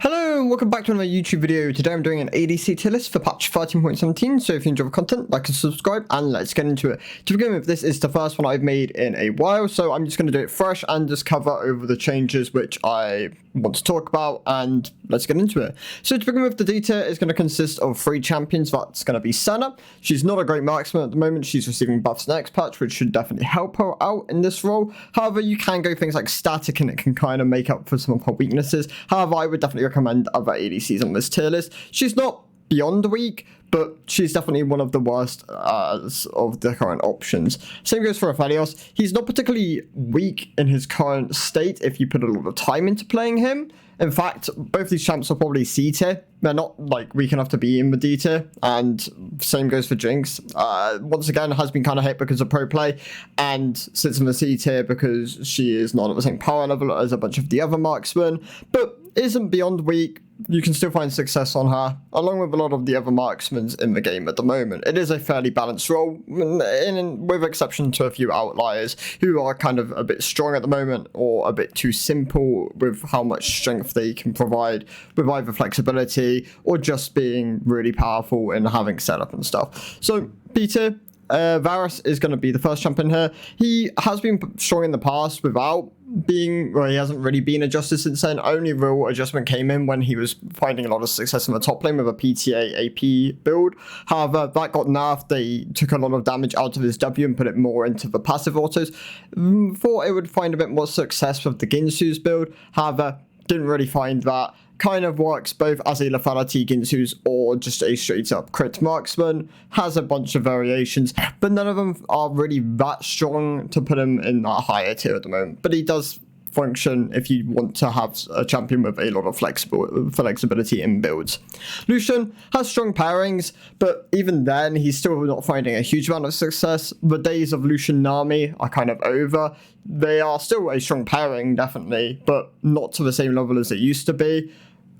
Hello and welcome back to another YouTube video. Today I'm doing an ADC tier list for patch 13.17, so if you enjoy the content, like and subscribe, and let's get into it. To begin with, this is the first one I've made in a while, so I'm just going to do it fresh and just cover over the changes which I want to talk about, and let's get into it. So to begin with, the D tier is going to consist of 3 champions. That's going to be Senna. She's not a great marksman at the moment. She's receiving buffs next patch, which should definitely help her out in this role. However, you can go things like static and it can kind of make up for some of her weaknesses. However, I would definitely recommend other ADCs on this tier list. She's not beyond weak, but she's definitely one of the worst of the current options. Same goes for Aphelios. He's not particularly weak in his current state if you put a lot of time into playing him. In fact, both these champs are probably C tier. They're not like weak enough to be in the D tier, and same goes for Jinx. Once again, has been kind of hit because of pro play, and sits in the C tier because she is not at the same power level as a bunch of the other marksmen, but isn't beyond weak. You can still find success on her, along with a lot of the other marksmen in the game at the moment. It is a fairly balanced role, with exception to a few outliers who are kind of a bit strong at the moment, or a bit too simple with how much strength they can provide, with either flexibility or just being really powerful and having setup and stuff. So, B tier. Varus is going to be the first champion here. He has been strong in the past without being, well, he hasn't really been adjusted since then. Only real adjustment came in when he was finding a lot of success in the top lane with a PTA AP build. However, that got nerfed. They took a lot of damage out of his W and put it more into the passive autos. Thought it would find a bit more success with the Ginsu's build. However, didn't really find that. Kind of works both as a lethality Ginsu's or just a straight up crit marksman. Has a bunch of variations, but none of them are really that strong to put him in that higher tier at the moment. But he does function if you want to have a champion with a lot of flexibility in builds. Lucian has strong pairings, but even then he's still not finding a huge amount of success. The days of Lucian Nami are kind of over. They are still a strong pairing, definitely, but not to the same level as it used to be.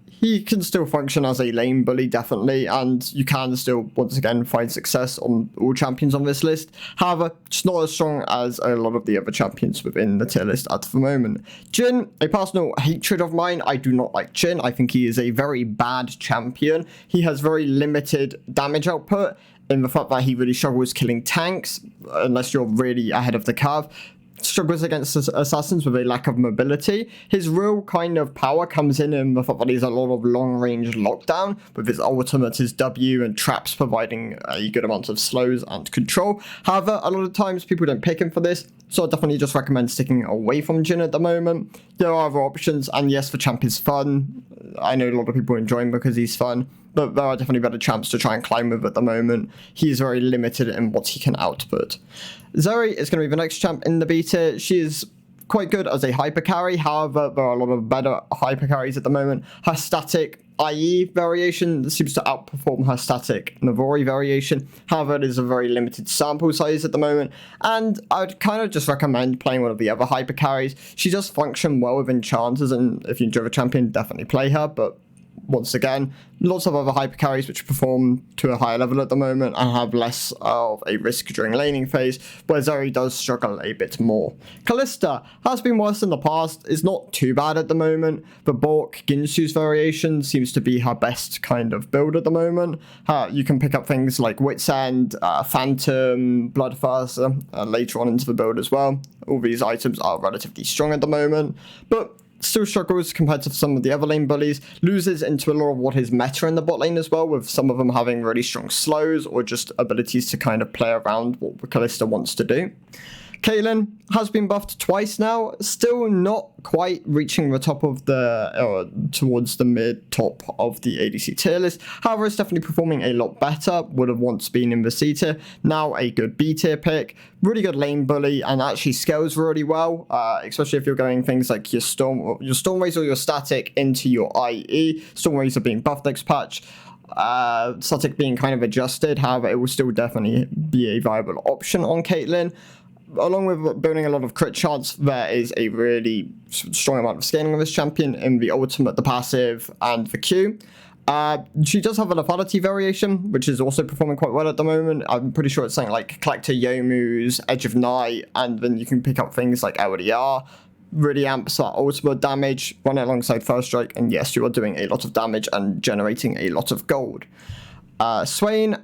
He can still function as a lane bully, definitely, and you can still, once again, find success on all champions on this list. However, it's not as strong as a lot of the other champions within the tier list at the moment. Jhin, a personal hatred of mine. I do not like Jhin. I think he is a very bad champion. He has very limited damage output in the fact that he really struggles killing tanks, unless you're really ahead of the curve. Struggles against assassins with a lack of mobility. His real kind of power comes in the fact that he's a lot of long-range lockdown with his ultimate, his W, and traps providing a good amount of slows and control. However, a lot of times people don't pick him for this, so I definitely just recommend sticking away from Jhin at the moment. There are other options, and yes, the champ is fun. I know a lot of people enjoy him because he's fun, but there are definitely better champs to try and climb with at the moment. He's very limited in what he can output. Zoe is going to be the next champ in the B tier. She is quite good as a hyper carry. However, there are a lot of better hyper carries at the moment. Her static IE variation seems to outperform her static Navori variation. However, it is a very limited sample size at the moment, and I'd kind of just recommend playing one of the other hyper carries. She does function well with enchanters, and if you enjoy the champion, definitely play her, but once again, lots of other hyper carries which perform to a higher level at the moment and have less of a risk during laning phase, where Zoe does struggle a bit more. Kalista has been worse in the past, is not too bad at the moment. The Bork Ginsu's variation seems to be her best kind of build at the moment. You can pick up things like Wit's End, Phantom, Bloodthirster later on into the build as well. All these items are relatively strong at the moment, but still struggles compared to some of the other lane bullies, loses into a lot of what is meta in the bot lane as well, with some of them having really strong slows or just abilities to kind of play around what Kalista wants to do. Caitlyn has been buffed twice now, still not quite reaching the top of the, towards the mid-top of the ADC tier list. However, it's definitely performing a lot better, would have once been in the C tier, now a good B tier pick, really good lane bully, and actually scales really well, especially if you're going things like your Storm Razor or your Static into your IE, Storm Razor being buffed next patch. Static being kind of adjusted, however, it will still definitely be a viable option on Caitlyn. Along with building a lot of crit chance, there is a really strong amount of scaling of this champion in the ultimate, the passive, and the Q. She does have a lethality variation, which is also performing quite well at the moment. I'm pretty sure it's something like Collector Yomu's Edge of Night, and then you can pick up things like LDR. really amps that ultimate damage, run it alongside First Strike, and yes, you are doing a lot of damage and generating a lot of gold. Swain,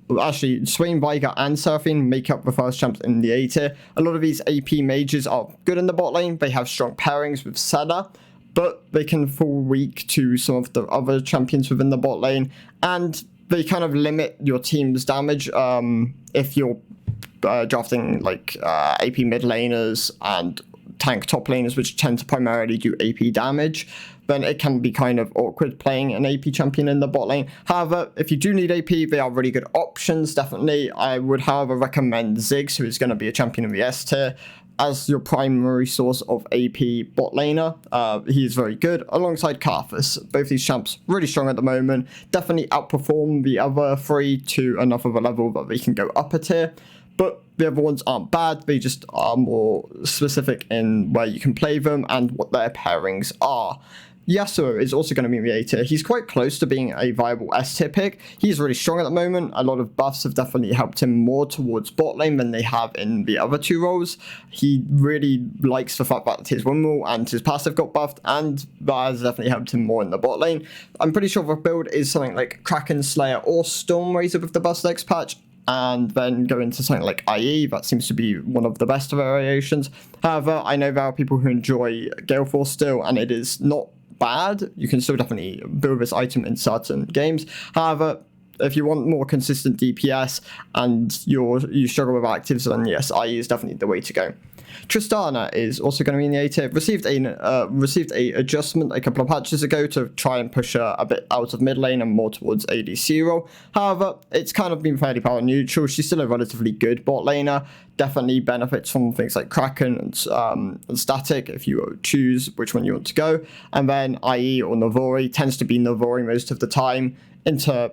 Veigar, and Seraphine make up the first champs in the A tier. A lot of these AP mages are good in the bot lane. They have strong pairings with Senna, but they can fall weak to some of the other champions within the bot lane, and they kind of limit your team's damage if you're drafting like AP mid laners and tank top laners, which tend to primarily do AP damage. Then it can be kind of awkward playing an AP champion in the bot lane. However, if you do need AP, they are really good options, definitely. I would, however, recommend Ziggs, who is going to be a champion in the S tier, as your primary source of AP bot laner. He is very good, alongside Karthus. Both these champs really strong at the moment. Definitely outperform the other three to enough of a level that they can go up a tier. But the other ones aren't bad, they just are more specific in where you can play them and what their pairings are. Yasuo is also going to be in the A tier. He's quite close to being a viable S tier pick. He's really strong at the moment. A lot of buffs have definitely helped him more towards bot lane than they have in the other two roles. He really likes the fact that his windmill and his passive got buffed, and that has definitely helped him more in the bot lane. I'm pretty sure the build is something like Kraken Slayer or Stormrazor with the buffs next patch, and then go into something like IE. That seems to be one of the best variations. However, I know there are people who enjoy Gale Force still, and it is not bad. You can still definitely build this item in certain games. However, if you want more consistent DPS and you struggle with actives, then yes, IE is definitely the way to go. Tristana is also going to be in the A tier. Received a adjustment a couple of patches ago to try and push her a bit out of mid lane and more towards ADC role. However, it's kind of been fairly power neutral. She's still a relatively good bot laner. Definitely benefits from things like Kraken and Static if you choose which one you want to go. And then IE or Navori tends to be Navori most of the time into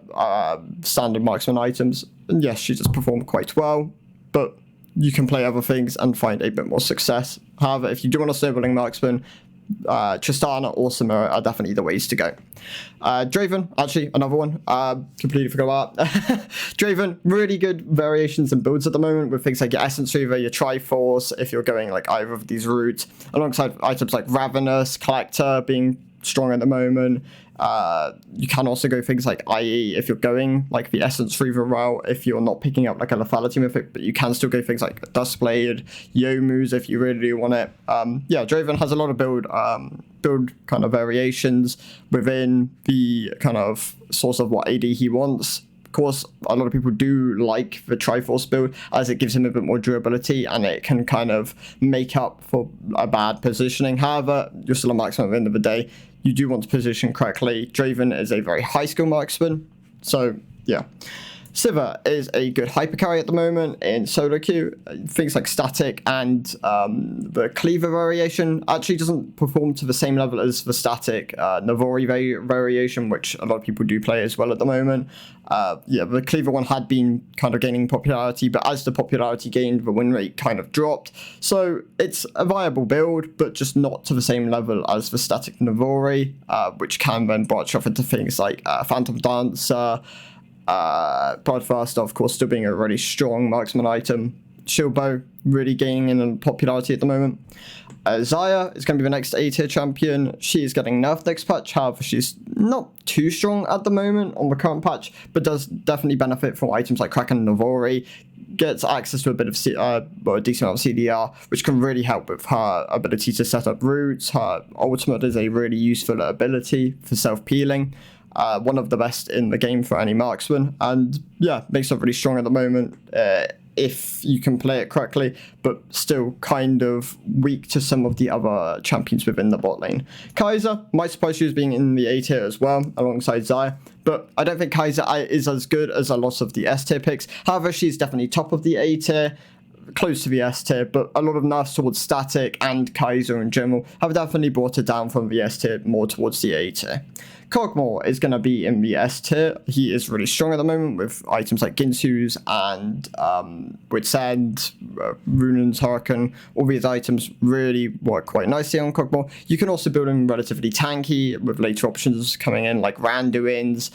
standard marksman items. And yes, she does perform quite well, but you can play other things and find a bit more success. However, if you do want a snowballing marksman, Tristana or Samira are definitely the ways to go. Draven, actually, another one. Completely forgot about. Draven, really good variations and builds at the moment with things like your Essence Reaver, your Triforce, if you're going like either of these routes, alongside items like Ravenous, Collector being strong at the moment. You can also go things like IE if you're going like the Essence Reaver route, if you're not picking up like a lethality mythic, but you can still go things like Duskblade, Youmu's if you really want it. Yeah, Draven has a lot of build kind of variations within the kind of source of what AD he wants. Of course, a lot of people do like the Triforce build as it gives him a bit more durability and it can kind of make up for a bad positioning. However, you're still a marksman at the end of the day. You do want to position correctly. Draven is a very high skill marksman, so yeah. Sivir is a good hyper carry at the moment in solo queue. Things like Static and the Cleaver variation actually doesn't perform to the same level as the Static Navori variation, which a lot of people do play as well at the moment. Yeah, the Cleaver one had been kind of gaining popularity, but as the popularity gained, the win rate kind of dropped. So it's a viable build, but just not to the same level as the Static Navori, which can then branch off into things like Phantom Dancer, Bloodthirster, of course, still being a really strong marksman item. Shieldbow really gaining in popularity at the moment. Xayah is going to be the next A tier champion. She is getting nerfed next patch. However, she's not too strong at the moment on the current patch, but does definitely benefit from items like Kraken and Navori. Gets access to a bit of a decent amount of CDR, which can really help with her ability to set up routes. Her ultimate is a really useful ability for self-peeling. One of the best in the game for any marksman, and yeah, makes her really strong at the moment if you can play it correctly, but still kind of weak to some of the other champions within the bot lane. Kai'Sa, might surprise you as being in the A tier as well, alongside Xayah, but I don't think Kai'Sa is as good as a lot of the S tier picks. However, she's definitely top of the A tier, close to the S tier, but a lot of nerfs towards Static and Kai'Sa in general have definitely brought it down from the S tier more towards the A tier. Kog'Maw is going to be in the S tier. He is really strong at the moment with items like Ginsu's and Witsend, Runan's Hurricane. All these items really work quite nicely on Kog'Maw. You can also build him relatively tanky with later options coming in like Randuin's.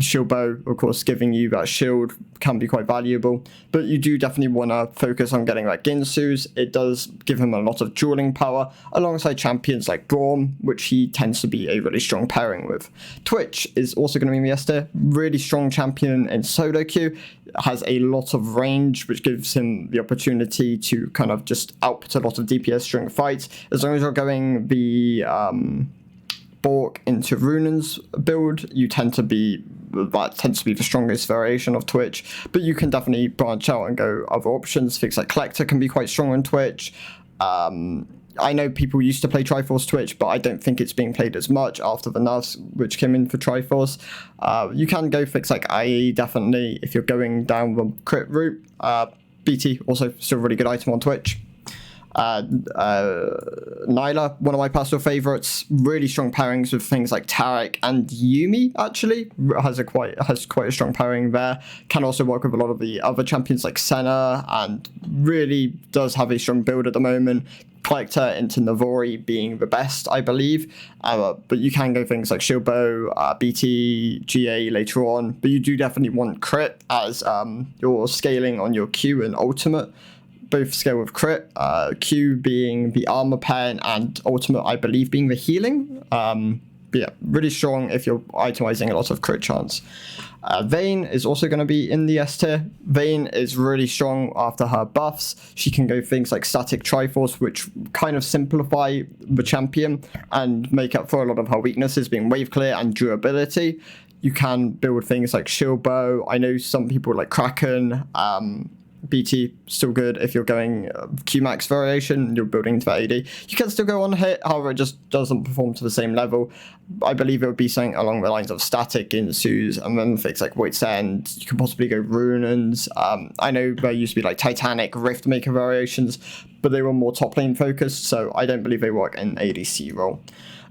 Shield bow, of course, giving you that shield can be quite valuable, but you do definitely want to focus on getting that Ginsu's. It does give him a lot of dueling power alongside champions like Braum, which he tends to be a really strong pairing with. Twitch is also going to be in the S tier. Really strong champion in solo queue. Has a lot of range, which gives him the opportunity to kind of just output a lot of DPS during fights. As long as you're going the Bork into Runan's build, that tends to be the strongest variation of Twitch, but you can definitely branch out and go other options. Things like Collector can be quite strong on Twitch. I know people used to play Triforce Twitch, but I don't think it's being played as much after the nerfs which came in for Triforce. You can go fix like IE, definitely, if you're going down the crit route. BT, also still a really good item on Twitch. Nyla, one of my personal favorites. Really strong pairings with things like Tarek and Yumi. Actually, has quite a strong pairing there. Can also work with a lot of the other champions like Senna, and really does have a strong build at the moment. Collector into Navori being the best, I believe. But you can go things like Shilbo, BT, GA later on. But you do definitely want crit as you're scaling on your Q and ultimate. Both scale with crit, Q being the armor pen and ultimate, I believe, being the healing. But yeah, really strong if you're itemizing a lot of crit chance. Vayne is also going to be in the S tier. Vayne is really strong after her buffs. She can go things like Static Triforce, which kind of simplify the champion and make up for a lot of her weaknesses, being wave clear and durability. You can build things like Shield Bow. I know some people like Kraken. BT still good if you're going Qmax variation, you're building into that AD. You can still go on hit, however it just doesn't perform to the same level. I believe it would be something along the lines of Static Ginsu's, and then things like Void's End. You can possibly go Runans. I know there used to be like Titanic, Riftmaker variations, but they were more top lane focused, so I don't believe they work in ADC role.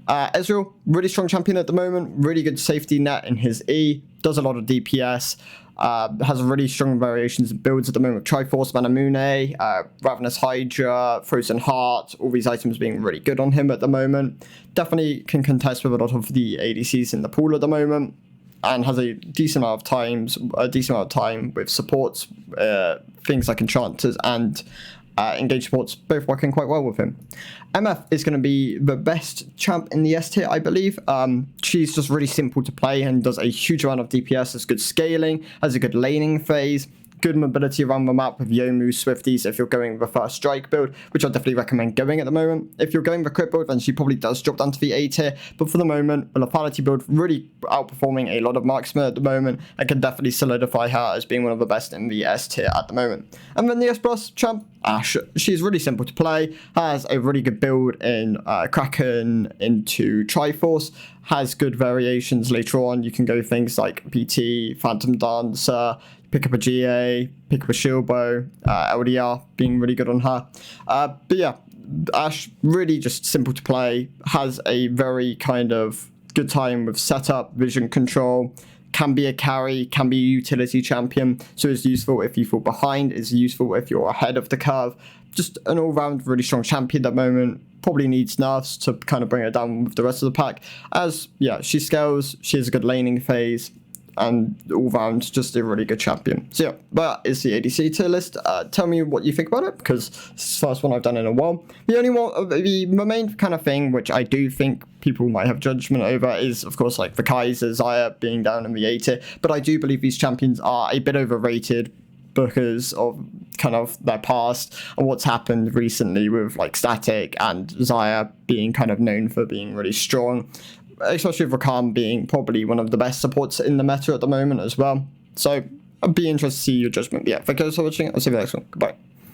Ezreal, really strong champion at the moment, really good safety net in his E, does a lot of DPS. Has really strong variations of builds at the moment. Triforce, Manamune, Ravenous Hydra, Frozen Heart, all these items being really good on him at the moment. Definitely can contest with a lot of the ADCs in the pool at the moment, and has a decent amount of time with supports, things like Enchanters and engage supports, both working quite well with him. MF is going to be the best champ in the S tier, I believe. She's just really simple to play and does a huge amount of DPS, has good scaling, has a good laning phase, good mobility around the map with Yomu, Swifties if you're going the first strike build, which I definitely recommend going at the moment. If you're going the crit build, then she probably does drop down to the A tier, but for the moment, the lethality build really outperforming a lot of marksmen at the moment, and can definitely solidify her as being one of the best in the S tier at the moment. And then the S plus champ, Ashe. She's really simple to play, has a really good build in Kraken into Triforce, has good variations later on. You can go things like PT, Phantom Dancer, pick up a GA, pick up a Shield Bow, LDR being really good on her. But yeah, Ashe, really just simple to play, has a very kind of good time with setup, vision control, can be a carry, can be a utility champion, so it's useful if you fall behind, it's useful if you're ahead of the curve. Just an all-round really strong champion at the moment. Probably needs nerfs to kind of bring her down with the rest of the pack, as yeah, she scales, she has a good laning phase, and all round just a really good champion. So yeah, that is the ADC tier list. Tell me what you think about it, because this is the first one I've done in a while. The main kind of thing which I do think people might have judgment over is, of course, like the Kaiser, Xayah being down in the A tier, but I do believe these champions are a bit overrated because of kind of their past and what's happened recently with like Static and Xayah being kind of known for being really strong, especially with Rakan being probably one of the best supports in the meta at the moment as well. So I'd be interested to see your judgment. Yeah, thank you for watching. I'll see you next one. Goodbye.